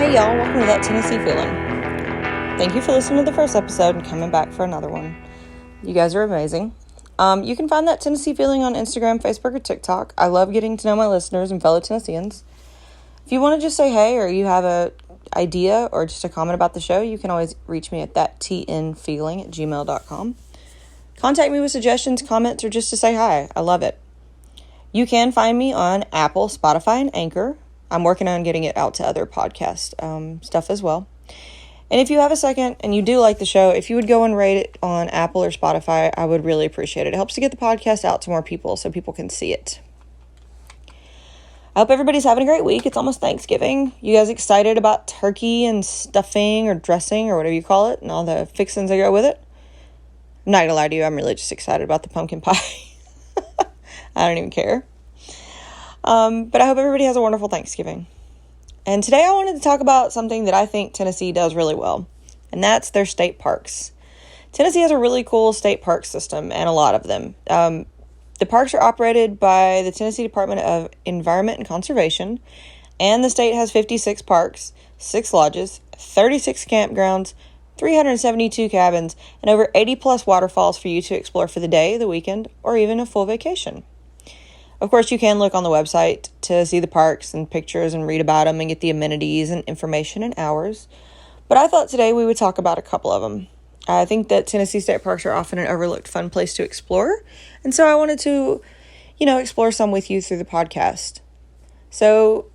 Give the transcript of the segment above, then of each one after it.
Hey y'all, welcome to That Tennessee Feeling. Thank you for listening to the first episode and coming back for another one. You guys are amazing. You can find That Tennessee Feeling on Instagram, Facebook, or TikTok. I love getting to know my listeners and fellow Tennesseans. If you want to just say hey, or you have a idea or just a comment about the show, you can always reach me at thattnfeeling@gmail.com. Contact me with suggestions, comments, or just to say hi. I love it. You can find me on Apple, Spotify, and Anchor. I'm working on getting it out to other podcast stuff as well. And if you have a second and you do like the show, if you would go and rate it on Apple or Spotify, I would really appreciate it. It helps to get the podcast out to more people so people can see it. I hope everybody's having a great week. It's almost Thanksgiving. You guys excited about turkey and stuffing or dressing or whatever you call it and all the fixings that go with it? I'm not going to lie to you. I'm really just excited about the pumpkin pie. I don't even care. But I hope everybody has a wonderful Thanksgiving. And today I wanted to talk about something that I think Tennessee does really well, and that's their state parks. Tennessee has a really cool state park system, and a lot of them. The parks are operated by the Tennessee Department of Environment and Conservation, and the state has 56 parks, 6 lodges, 36 campgrounds, 372 cabins, and over 80 plus waterfalls for you to explore for the day, the weekend, or even a full vacation. Of course, you can look on the website to see the parks and pictures and read about them and get the amenities and information and hours. But I thought today we would talk about a couple of them. I think that Tennessee state parks are often an overlooked fun place to explore. And so I wanted to, explore some with you through the podcast. So,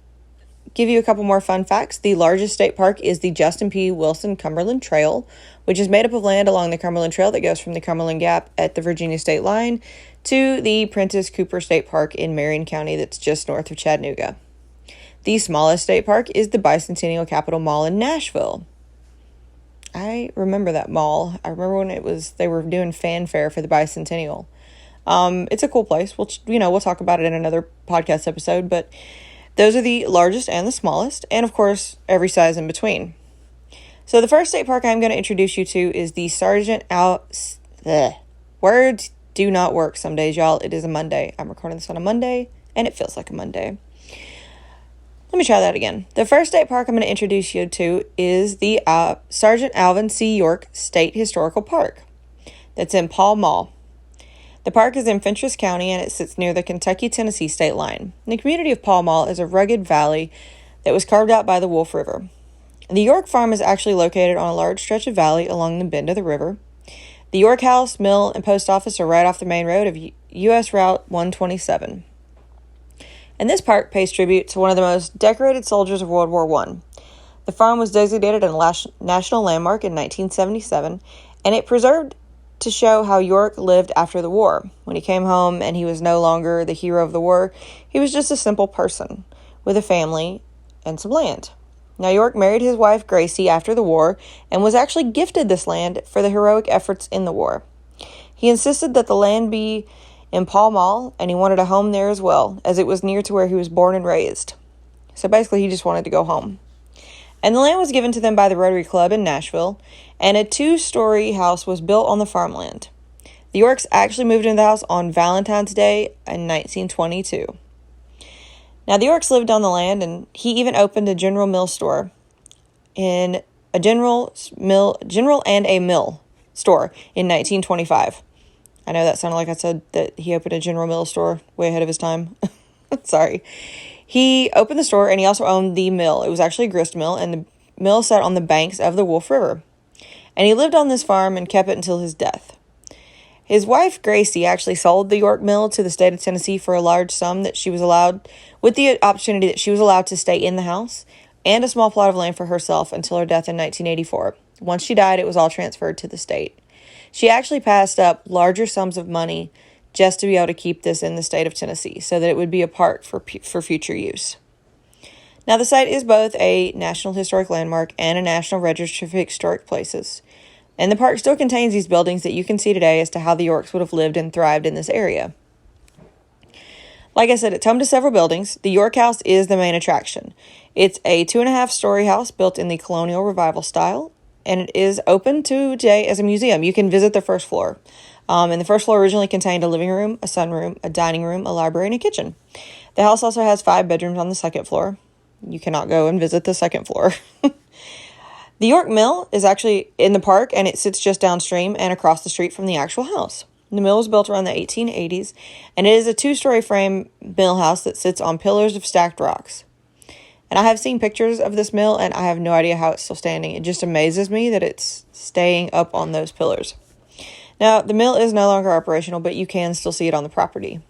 give you a couple more fun facts. The largest state park is the Justin P. Wilson Cumberland Trail, which is made up of land along the Cumberland Trail that goes from the Cumberland Gap at the Virginia state line to the Prentice Cooper State Park in Marion County that's just north of Chattanooga. The smallest state park is the Bicentennial Capitol Mall in Nashville. I remember that mall. I remember when they were doing fanfare for the Bicentennial. It's a cool place. We'll talk about it in another podcast episode, but those are the largest and the smallest, and of course, every size in between. So the first state park I'm going to introduce you to is the Words do not work some days, y'all. It is a Monday. I'm recording this on a Monday, and it feels like a Monday. Let me try that again. The first state park I'm going to introduce you to is the Sergeant Alvin C. York State Historical Park. That's in Pall Mall. The park is in Fentress County, and it sits near the Kentucky-Tennessee state line. The community of Pall Mall is a rugged valley that was carved out by the Wolf River. The York Farm is actually located on a large stretch of valley along the bend of the river. The York House, Mill, and Post Office are right off the main road of U.S. Route 127. And this park pays tribute to one of the most decorated soldiers of World War I. The farm was designated a national landmark in 1977, and it preserved to show how York lived after the war. When he came home and he was no longer the hero of the war, he was just a simple person with a family and some land. Now, York married his wife, Gracie, after the war and was actually gifted this land for the heroic efforts in the war. He insisted that the land be in Pall Mall, and he wanted a home there as well, as it was near to where he was born and raised. So basically, he just wanted to go home. And the land was given to them by the Rotary Club in Nashville, and a 2-story house was built on the farmland. The Yorks actually moved into the house on Valentine's Day in 1922. Now, the Yorks lived on the land, and he even opened a General Mill store in a General and a Mill store in 1925. I know that sounded like I said that he opened a General Mill store way ahead of his time. Sorry. He opened the store, and he also owned the mill. It was actually a grist mill, and the mill sat on the banks of the Wolf River. And he lived on this farm and kept it until his death. His wife, Gracie, actually sold the York Mill to the state of Tennessee for a large sum that she was allowed, with the opportunity that she was allowed to stay in the house and a small plot of land for herself until her death in 1984. Once she died, it was all transferred to the state. She actually passed up larger sums of money just to be able to keep this in the state of Tennessee so that it would be a park for future use. Now, the site is both a National Historic Landmark and a National Register of Historic Places. And the park still contains these buildings that you can see today as to how the Yorks would have lived and thrived in this area. Like I said, it's home to several buildings. The York House is the main attraction. It's a 2.5-story house built in the Colonial Revival style, and it is open today as a museum. You can visit the first floor. And the first floor originally contained a living room, a sunroom, a dining room, a library, and a kitchen. The house also has 5 bedrooms on the second floor. You cannot go and visit the second floor. The York Mill is actually in the park, and it sits just downstream and across the street from the actual house. The mill was built around the 1880s, and it is a 2-story frame mill house that sits on pillars of stacked rocks. And I have seen pictures of this mill, and I have no idea how it's still standing. It just amazes me that it's staying up on those pillars. Now, the mill is no longer operational, but you can still see it on the property.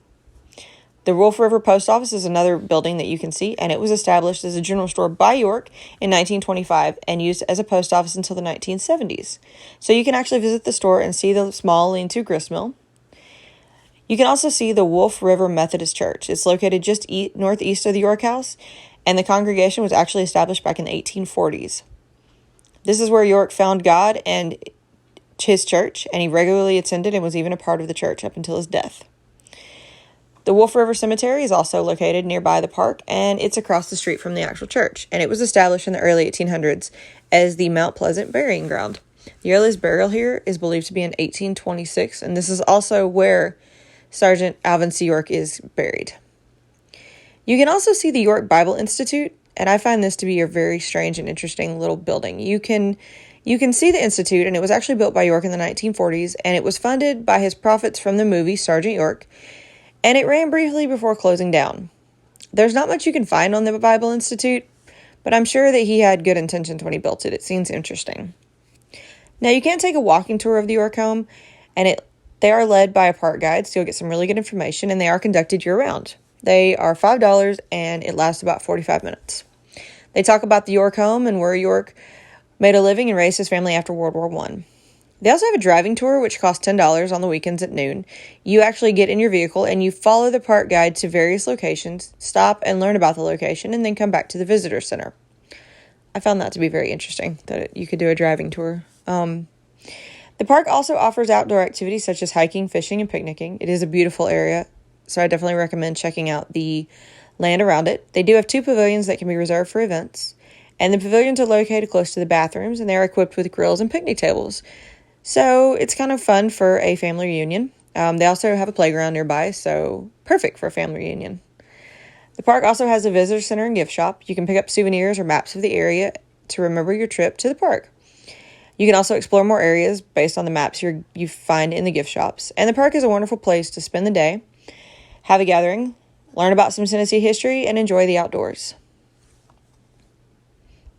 The Wolf River Post Office is another building that you can see, and it was established as a general store by York in 1925 and used as a post office until the 1970s. So you can actually visit the store and see the small lean-to gristmill. You can also see the Wolf River Methodist Church. It's located just northeast of the York House, and the congregation was actually established back in the 1840s. This is where York found God and his church, and he regularly attended and was even a part of the church up until his death. The Wolf River Cemetery is also located nearby the park, and it's across the street from the actual church, and it was established in the early 1800s as the Mount Pleasant Burying Ground. The earliest burial here is believed to be in 1826, and this is also where Sergeant Alvin C. York is buried. You can also see the York Bible Institute, and I find this to be a very strange and interesting little building. You can see the Institute, and it was actually built by York in the 1940s, and it was funded by his profits from the movie Sergeant York, and it ran briefly before closing down. There's not much you can find on the Bible Institute, but I'm sure that he had good intentions when he built it. It seems interesting. Now, you can take a walking tour of the York home, and they are led by a park guide, so you'll get some really good information, and they are conducted year-round. They are $5, and it lasts about 45 minutes. They talk about the York home and where York made a living and raised his family after World War I. They also have a driving tour, which costs $10 on the weekends at noon. You actually get in your vehicle and you follow the park guide to various locations, stop and learn about the location, and then come back to the visitor center. I found that to be very interesting, that you could do a driving tour. The park also offers outdoor activities such as hiking, fishing, and picnicking. It is a beautiful area, so I definitely recommend checking out the land around it. They do have 2 pavilions that can be reserved for events, and the pavilions are located close to the bathrooms, and they are equipped with grills and picnic tables. So it's kind of fun for a family reunion. They also have a playground nearby, so perfect for a family reunion. The park also has a visitor center and gift shop. You can pick up souvenirs or maps of the area to remember your trip to the park. You can also explore more areas based on the maps you find in the gift shops. And the park is a wonderful place to spend the day, have a gathering, learn about some Tennessee history, and enjoy the outdoors.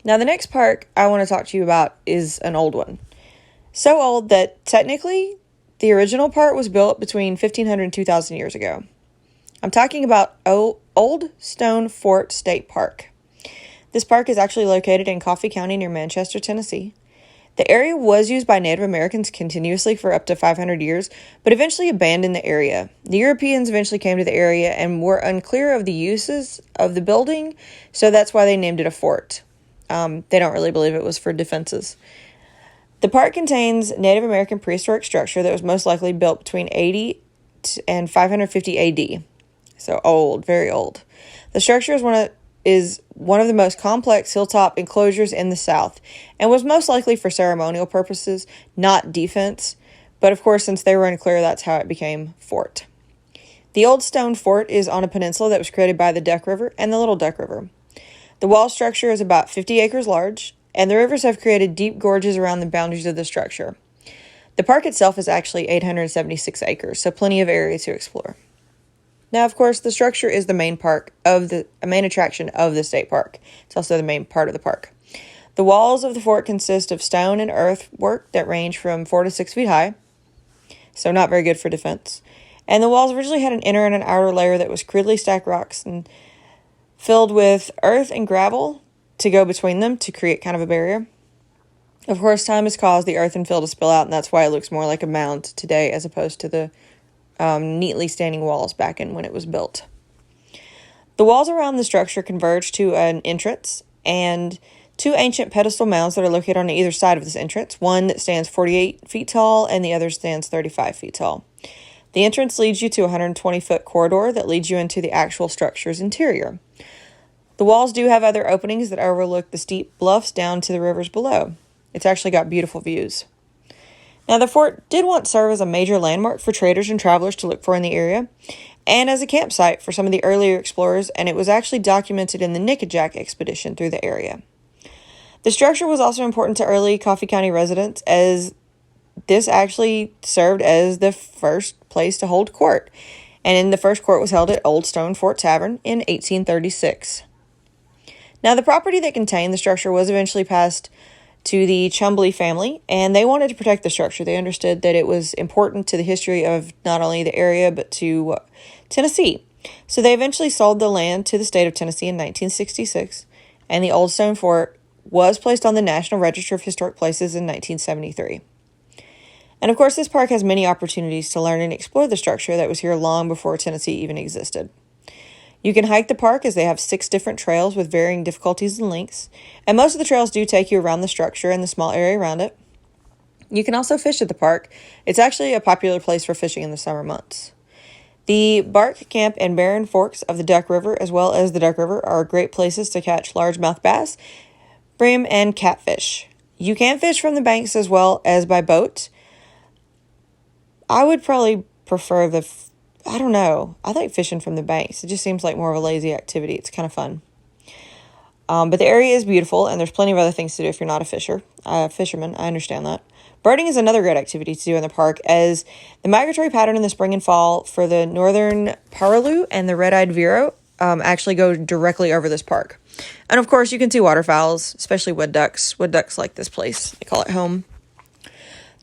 Now, the next park I want to talk to you about is an old one. So old that technically the original part was built between 1,500 and 2,000 years ago. I'm talking about Old Stone Fort State Park. This park is actually located in Coffee County near Manchester, Tennessee. The area was used by Native Americans continuously for up to 500 years, but eventually abandoned the area. The Europeans eventually came to the area and were unclear of the uses of the building, so that's why they named it a fort. They don't really believe it was for defenses. The park contains Native American prehistoric structure that was most likely built between 80 and 550 AD. So old, very old. The structure is one of the most complex hilltop enclosures in the South and was most likely for ceremonial purposes, not defense. But of course, since they were unclear, that's how it became fort. The Old Stone Fort is on a peninsula that was created by the Duck River and the Little Duck River. The wall structure is about 50 acres large, and the rivers have created deep gorges around the boundaries of the structure. The park itself is actually 876 acres, so plenty of area to explore. Now, of course, the structure is the main attraction of the state park. It's also the main part of the park. The walls of the fort consist of stone and earth work that range from 4 to 6 feet high, so not very good for defense. And the walls originally had an inner and an outer layer that was crudely stacked rocks and filled with earth and gravel to go between them to create kind of a barrier. Of course, time has caused the earth and fill to spill out, and that's why it looks more like a mound today as opposed to the neatly standing walls back in when it was built. The walls around the structure converge to an entrance and 2 ancient pedestal mounds that are located on either side of this entrance, one that stands 48 feet tall and the other stands 35 feet tall. The entrance leads you to a 120-foot corridor that leads you into the actual structure's interior. The walls do have other openings that overlook the steep bluffs down to the rivers below. It's actually got beautiful views. Now, the fort did once serve as a major landmark for traders and travelers to look for in the area, and as a campsite for some of the earlier explorers, and it was actually documented in the Nickajack expedition through the area. The structure was also important to early Coffee County residents, as this actually served as the first place to hold court, and the first court was held at Old Stone Fort Tavern in 1836. Now, the property that contained the structure was eventually passed to the Chumbley family, and they wanted to protect the structure. They understood that it was important to the history of not only the area, but to Tennessee. So they eventually sold the land to the state of Tennessee in 1966, and the Old Stone Fort was placed on the National Register of Historic Places in 1973. And of course, this park has many opportunities to learn and explore the structure that was here long before Tennessee even existed. You can hike the park, as they have 6 different trails with varying difficulties and lengths, and most of the trails do take you around the structure and the small area around it. You can also fish at the park. It's actually a popular place for fishing in the summer months. The Bark Camp and Barren Forks of the Duck River, as well as the Duck River, are great places to catch largemouth bass, brim, and catfish. You can fish from the banks as well as by boat. I would probably prefer I don't know. I like fishing from the banks. It just seems like more of a lazy activity. It's kind of fun. But the area is beautiful, and there's plenty of other things to do if you're not a fisherman. I understand that. Birding is another great activity to do in the park, as the migratory pattern in the spring and fall for the northern parulu and the red-eyed vero actually go directly over this park. And of course, you can see waterfowls, especially wood ducks. Wood ducks like this place. They call it home.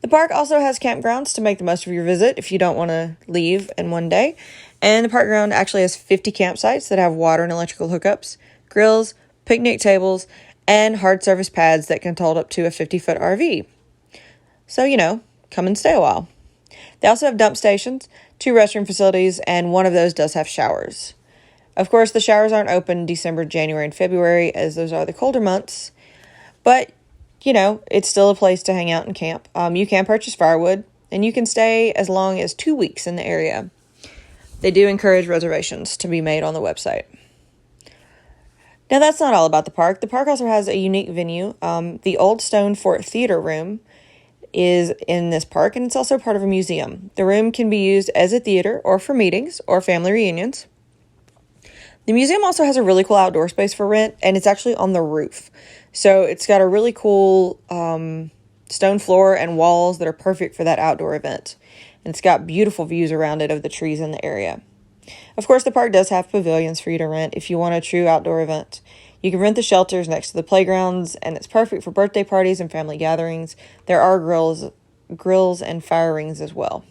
The park also has campgrounds to make the most of your visit if you don't want to leave in one day. And the park ground actually has 50 campsites that have water and electrical hookups, grills, picnic tables, and hard surface pads that can hold up to a 50-foot RV. So, come and stay a while. They also have dump stations, 2 restroom facilities, and one of those does have showers. Of course, the showers aren't open December, January, and February, as those are the colder months. But it's still a place to hang out and camp. You can purchase firewood, and you can stay as long as 2 weeks in the area. They do encourage reservations to be made on the website. Now, that's not all about the park. The park also has a unique venue. The Old Stone Fort Theater Room is in this park, and it's also part of a museum. The room can be used as a theater or for meetings or family reunions. The museum also has a really cool outdoor space for rent, and it's actually on the roof. So it's got a really cool stone floor and walls that are perfect for that outdoor event. And it's got beautiful views around it of the trees in the area. Of course, the park does have pavilions for you to rent if you want a true outdoor event. You can rent the shelters next to the playgrounds, and it's perfect for birthday parties and family gatherings. There are grills and fire rings as well.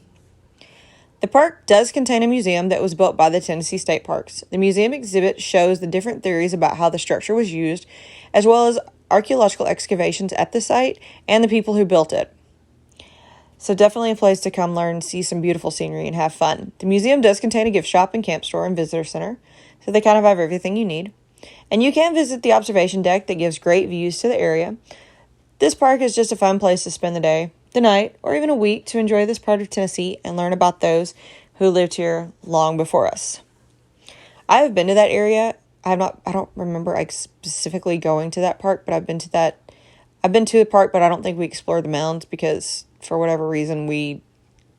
The park does contain a museum that was built by the Tennessee State Parks. The museum exhibit shows the different theories about how the structure was used, as well as archaeological excavations at the site and the people who built it. So definitely a place to come learn, see some beautiful scenery, and have fun. The museum does contain a gift shop and camp store and visitor center, so they kind of have everything you need. And you can visit the observation deck that gives great views to the area. This park is just a fun place to spend the day, the night, or even a week to enjoy this part of Tennessee and learn about those who lived here long before us. I have been to that area. I don't remember specifically going to that park, but I've been to the park, but I don't think we explored the mounds because for whatever reason we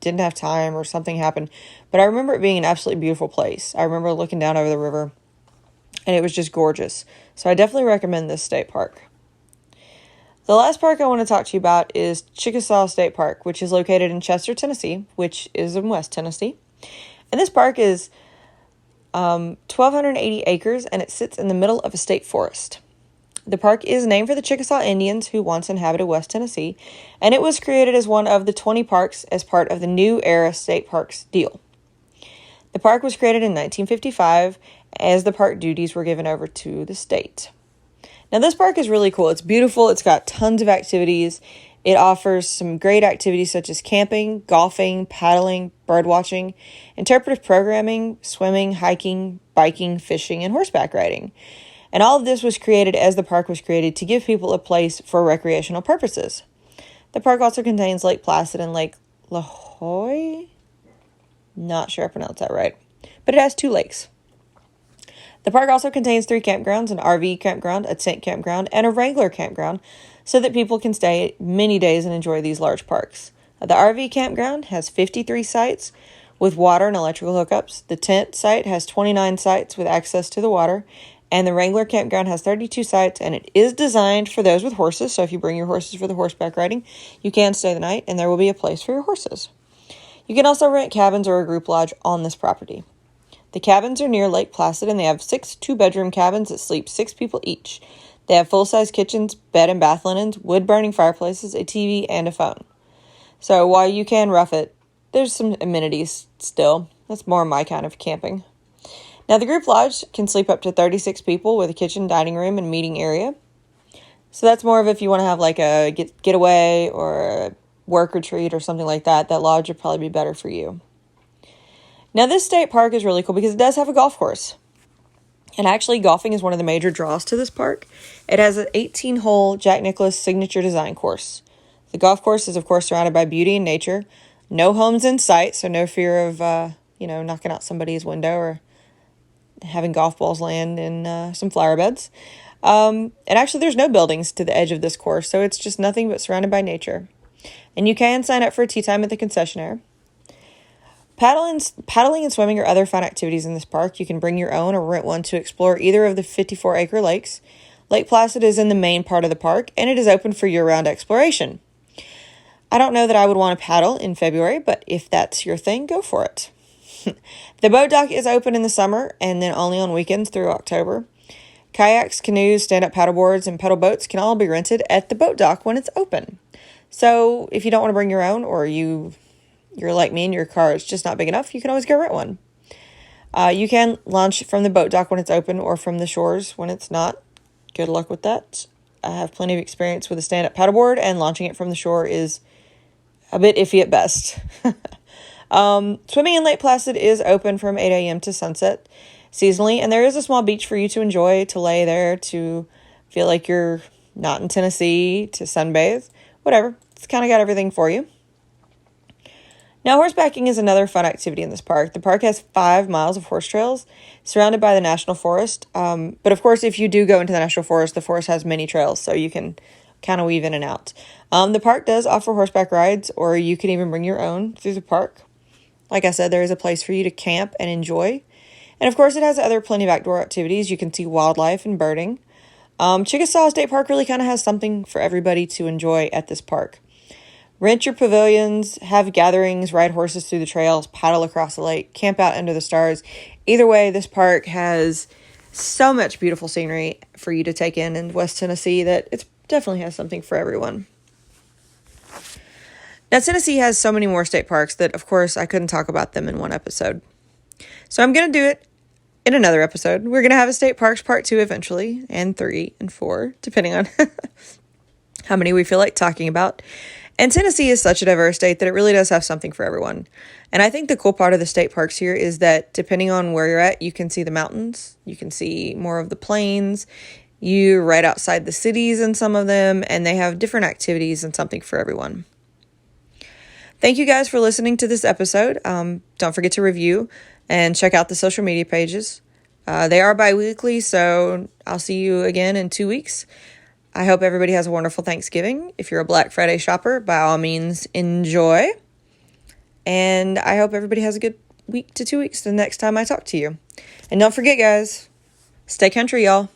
didn't have time or something happened. But I remember it being an absolutely beautiful place. I remember looking down over the river, and it was just gorgeous. So I definitely recommend this state park. The last park I want to talk to you about is Chickasaw State Park, which is located in Chester, Tennessee, which is in West Tennessee. And this park is 1,280 acres, and it sits in the middle of a state forest. The park is named for the Chickasaw Indians who once inhabited West Tennessee, and it was created as one of the 20 parks as part of the New Era State Parks deal. The park was created in 1955 as the park duties were given over to the state. Now, this park is really cool. It's beautiful. It's got tons of activities. It offers some great activities such as camping, golfing, paddling, birdwatching, interpretive programming, swimming, hiking, biking, fishing, and horseback riding. And all of this was created as the park was created to give people a place for recreational purposes. The park also contains Lake Placid and Lake La Joye. Not sure I pronounced that right, but it has 2 lakes. The park also contains 3 campgrounds, an RV campground, a tent campground, and a Wrangler campground, so that people can stay many days and enjoy these large parks. The RV campground has 53 sites with water and electrical hookups. The tent site has 29 sites with access to the water, and the Wrangler campground has 32 sites, and it is designed for those with horses. So if you bring your horses for the horseback riding, you can stay the night, and there will be a place for your horses. You can also rent cabins or a group lodge on this property. The cabins are near Lake Placid, and they have 6 two-bedroom cabins that sleep 6 people each. They have full-size kitchens, bed and bath linens, wood-burning fireplaces, a TV, and a phone. So while you can rough it, there's some amenities still. That's more my kind of camping. Now, the group lodge can sleep up to 36 people with a kitchen, dining room, and meeting area. So that's more of if you want to have like a getaway or a work retreat or something like that. That lodge would probably be better for you. Now, this state park is really cool because it does have a golf course. And actually, golfing is one of the major draws to this park. It has an 18-hole Jack Nicklaus signature design course. The golf course is, of course, surrounded by beauty and nature. No homes in sight, so no fear of, knocking out somebody's window or having golf balls land in some flower beds. And actually, there's no buildings to the edge of this course, so it's just nothing but surrounded by nature. And you can sign up for a tea time at the concessionaire. Paddling and swimming are other fun activities in this park. You can bring your own or rent one to explore either of the 54-acre lakes. Lake Placid is in the main part of the park, and it is open for year-round exploration. I don't know that I would want to paddle in February, but if that's your thing, go for it. The boat dock is open in the summer and then only on weekends through October. Kayaks, canoes, stand-up paddleboards, and pedal boats can all be rented at the boat dock when it's open. So if you don't want to bring your own, or you're like me and your car is just not big enough, you can always go rent one. You can launch from the boat dock when it's open or from the shores when it's not. Good luck with that. I have plenty of experience with a stand-up paddleboard, and launching it from the shore is a bit iffy at best. Swimming in Lake Placid is open from 8 a.m. to sunset seasonally, and there is a small beach for you to enjoy, to lay there, to feel like you're not in Tennessee, to sunbathe, whatever. It's kind of got everything for you. Now, horsebacking is another fun activity in this park. The park has 5 miles of horse trails surrounded by the National Forest. But of course, if you do go into the National Forest, the forest has many trails, so you can kind of weave in and out. The park does offer horseback rides, or you can even bring your own through the park. Like I said, there is a place for you to camp and enjoy. And of course, it has plenty of outdoor activities. You can see wildlife and birding. Chickasaw State Park really kind of has something for everybody to enjoy at this park. Rent your pavilions, have gatherings, ride horses through the trails, paddle across the lake, camp out under the stars. Either way, this park has so much beautiful scenery for you to take in West Tennessee that it definitely has something for everyone. Now, Tennessee has so many more state parks that, of course, I couldn't talk about them in one episode. So I'm going to do it in another episode. We're going to have a state parks part 2 eventually, and 3 and 4, depending on how many we feel like talking about. And Tennessee is such a diverse state that it really does have something for everyone. And I think the cool part of the state parks here is that depending on where you're at, you can see the mountains, you can see more of the plains, you're right outside the cities in some of them, and they have different activities and something for everyone. Thank you guys for listening to this episode. Don't forget to review and check out the social media pages. They are bi-weekly, so I'll see you again in 2 weeks. I hope everybody has a wonderful Thanksgiving. If you're a Black Friday shopper, by all means, enjoy. And I hope everybody has a good week to 2 weeks the next time I talk to you. And don't forget, guys, stay country, y'all.